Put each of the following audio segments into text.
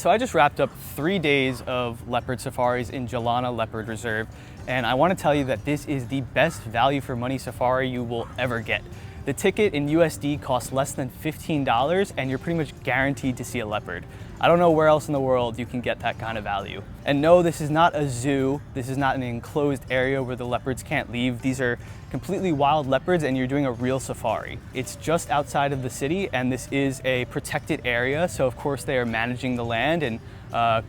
So I just wrapped up 3 days of leopard safaris in Jhalana Leopard Reserve, and I want to tell you that this is the best value for money safari you will ever get. The ticket in USD costs less than $15 and you're pretty much guaranteed to see a leopard. I don't know where else in the world you can get that kind of value. And no, this is not a zoo. This is not an enclosed area where the leopards can't leave. These are completely wild leopards and you're doing a real safari. It's just outside of the city and this is a protected area. So of course they are managing the land and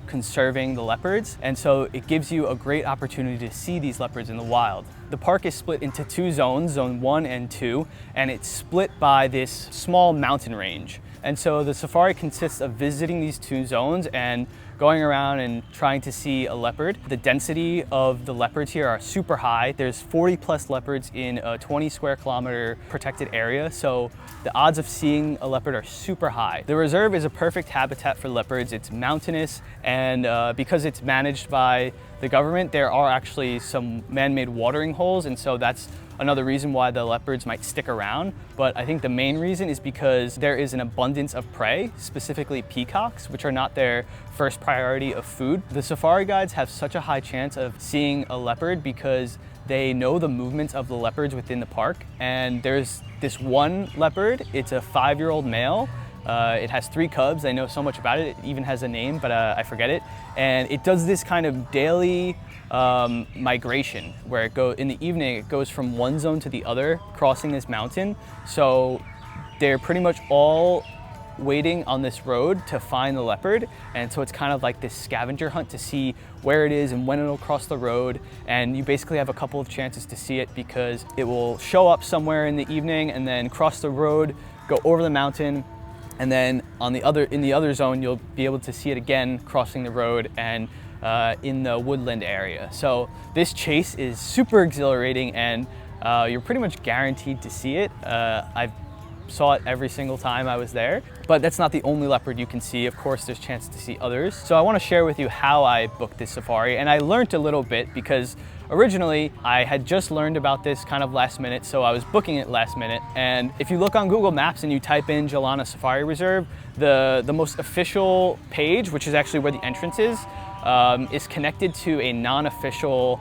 conserving the leopards. And so it gives you a great opportunity to see these leopards in the wild. The park is split into 2 zones, zone 1 and 2, and it's split by this small mountain range. And so the safari consists of visiting these 2 zones and going around and trying to see a leopard. The density of the leopards here are super high. There's 40 plus leopards in a 20 square kilometer protected area. So the odds of seeing a leopard are super high. The reserve is a perfect habitat for leopards. It's mountainous and because it's managed by the government, there are actually some man-made watering holes. And so that's another reason why the leopards might stick around. But I think the main reason is because there is an abundance of prey, specifically peacocks, which are not their first priority of food. The safari guides have such a high chance of seeing a leopard because they know the movements of the leopards within the park. And there's this one leopard, it's a 5-year-old male. It has 3 cubs. I know so much about it. It even has a name, but I forget it. And it does this kind of daily migration where in the evening, it goes from one zone to the other, crossing this mountain. So they're pretty much all waiting on this road to find the leopard. And so it's kind of like this scavenger hunt to see where it is and when it'll cross the road. And you basically have a couple of chances to see it because it will show up somewhere in the evening and then cross the road, go over the mountain. And then in the other zone, you'll be able to see it again crossing the road and in the woodland area. So this chase is super exhilarating and you're pretty much guaranteed to see it. I saw it every single time I was there, but that's not the only leopard you can see. Of course, there's chance to see others. So I want to share with you how I booked this safari. And I learned a little bit because originally I had just learned about this kind of last minute, so I was booking it last minute. And if you look on Google Maps and you type in Jhalana Safari Reserve, the most official page, which is actually where the entrance is connected to a non-official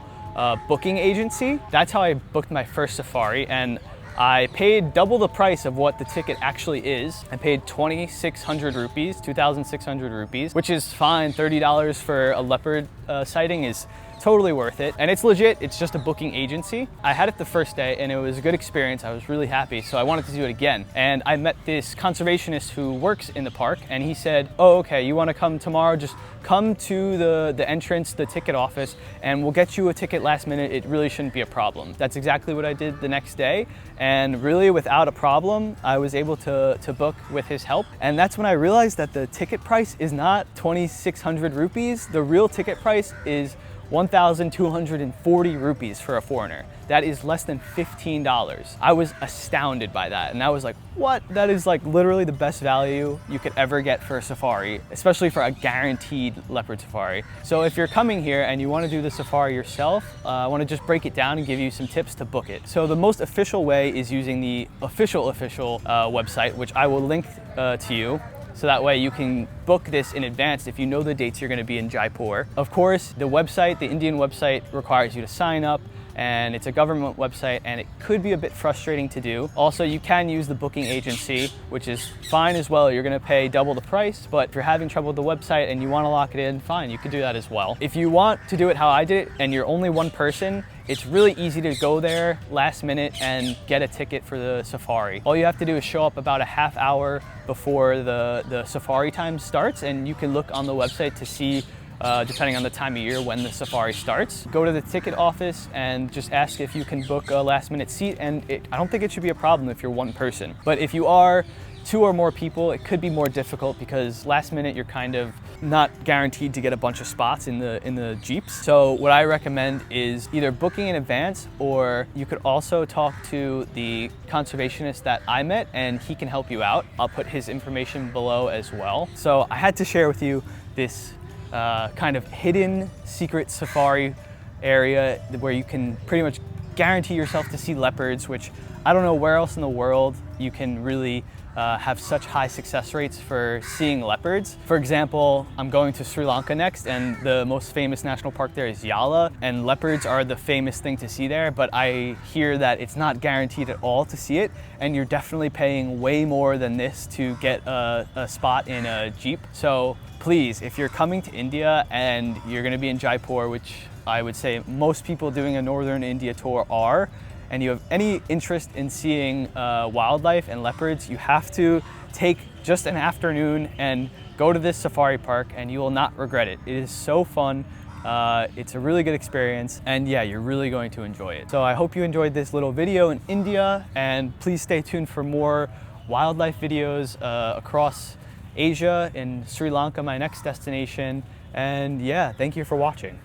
booking agency. That's how I booked my first safari, and I paid double the price of what the ticket actually is. I paid 2,600 rupees, 2,600 rupees, which is fine. $30 for a leopard sighting is totally worth it. And it's legit, it's just a booking agency. I had it the first day and it was a good experience. I was really happy, so I wanted to do it again. And I met this conservationist who works in the park and he said, oh, okay, you wanna come tomorrow? Just come to the entrance, the ticket office, and we'll get you a ticket last minute. It really shouldn't be a problem. That's exactly what I did the next day. And really without a problem, I was able to book with his help. And that's when I realized that the ticket price is not 2,600 rupees. The real ticket price is 1,240 rupees for a foreigner. That is less than $15. I was astounded by that. And I was like, what? That is like literally the best value you could ever get for a safari, especially for a guaranteed leopard safari. So if you're coming here and you want to do the safari yourself, I want to just break it down and give you some tips to book it. So the most official way is using the official website, which I will link to you. So that way you can book this in advance if you know the dates you're going to be in Jaipur. Of course, the website, the Indian website, requires you to sign up, and it's a government website and it could be a bit frustrating to do. Also, you can use the booking agency, which is fine as well. You're going to pay double the price, but if you're having trouble with the website and you want to lock it in, fine, you can do that as well. If you want to do it how I did it and you're only one person, it's really easy to go there last minute and get a ticket for the safari. All you have to do is show up about a half hour before the safari time starts, and you can look on the website to see, depending on the time of year, when the safari starts. Go to the ticket office and just ask if you can book a last minute seat, and I don't think it should be a problem if you're one person. But if you are 2 or more people, it could be more difficult because last minute you're kind of not guaranteed to get a bunch of spots in the Jeeps. So what I recommend is either booking in advance, or you could also talk to the conservationist that I met and he can help you out. I'll put his information below as well. So I had to share with you this kind of hidden secret safari area where you can pretty much guarantee yourself to see leopards, which I don't know where else in the world you can really have such high success rates for seeing leopards. For example, I'm going to Sri Lanka next, and the most famous national park there is Yala, and leopards are the famous thing to see there, but I hear that it's not guaranteed at all to see it, and you're definitely paying way more than this to get a spot in a Jeep. So please, if you're coming to India and you're going to be in Jaipur, which I would say most people doing a northern India tour are, and you have any interest in seeing wildlife and leopards, you have to take just an afternoon and go to this safari park, and you will not regret it. It is so fun. It's a really good experience, and yeah, you're really going to enjoy it. So I hope you enjoyed this little video in India, and please stay tuned for more wildlife videos across Asia, in Sri Lanka, my next destination. And yeah, thank you for watching.